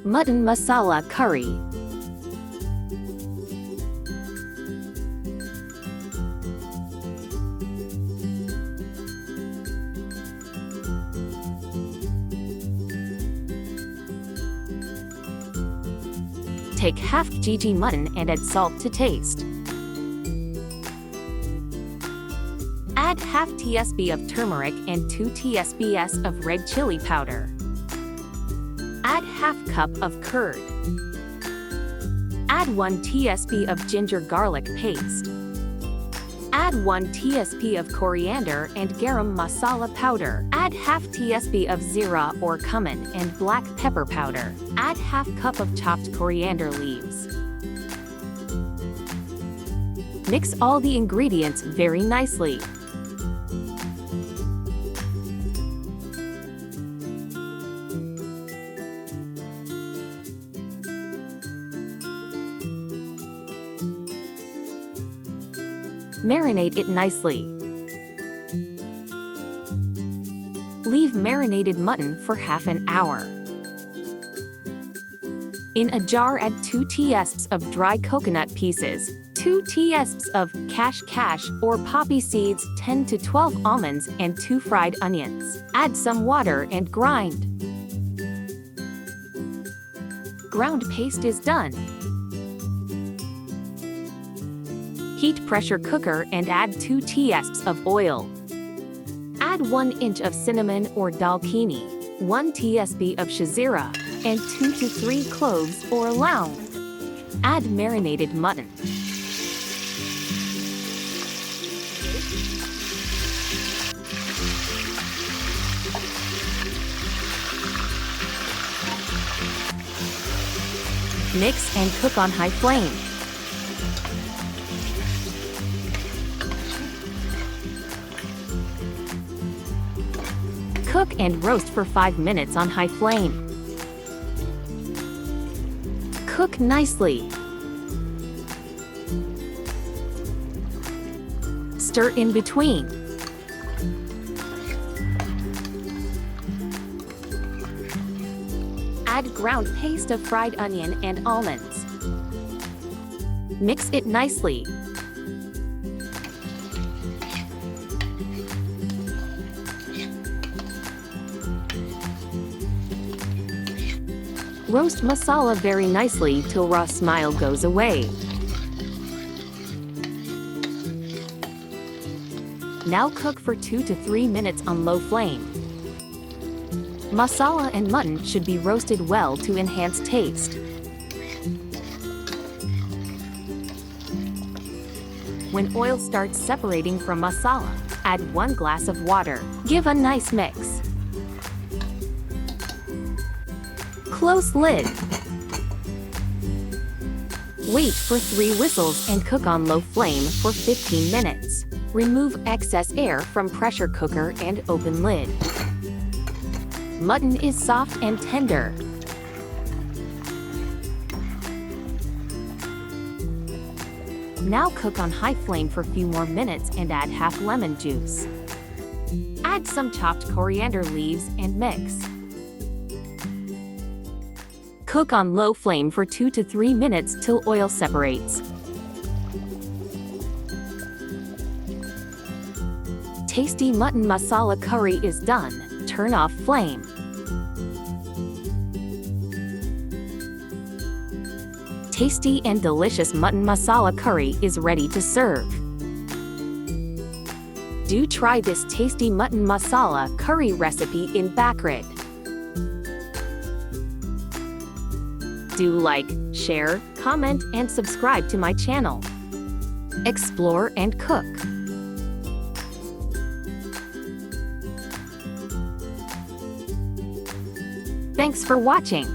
Mutton Masala Curry. Take half kg mutton and add salt to taste. Add half tsp of turmeric and 2 tsps of red chili powder. Add half cup of curd. Add 1 tsp of ginger garlic paste. Add 1 tsp of coriander and garam masala powder. Add half tsp of zira or cumin and black pepper powder. Add half cup of chopped coriander leaves. Mix all the ingredients very nicely. Marinate it nicely. Leave marinated mutton for half an hour. In a jar, add 2 teaspoons of dry coconut pieces, 2 teaspoons of cash or poppy seeds, 10 to 12 almonds, and 2 fried onions. Add some water and grind. Ground paste is done. Heat pressure cooker and add 2 teaspoons of oil. Add 1 inch of cinnamon or dalchini, 1 tsp of shazira, and 2 to 3 cloves or loung. Add marinated mutton. Mix and cook on high flame. Cook and roast for 5 minutes on high flame. Cook nicely. Stir in between. Add ground paste of fried onion and almonds. Mix it nicely. Roast masala very nicely till raw smell goes away. Now cook for 2 to 3 minutes on low flame. Masala and mutton should be roasted well to enhance taste. When oil starts separating from masala, add 1 glass of water. Give a nice mix. Close lid. Wait for 3 whistles and cook on low flame for 15 minutes. Remove excess air from pressure cooker and open lid. Mutton is soft and tender. Now cook on high flame for a few more minutes and add half lemon juice. Add some chopped coriander leaves and mix. Cook on low flame for 2 to 3 minutes till oil separates. Tasty mutton masala curry is done. Turn off flame. Tasty and delicious mutton masala curry is ready to serve. Do try this tasty mutton masala curry recipe in Bakrid. Do like, share, comment, and subscribe to my channel. Explore and cook. Thanks for watching.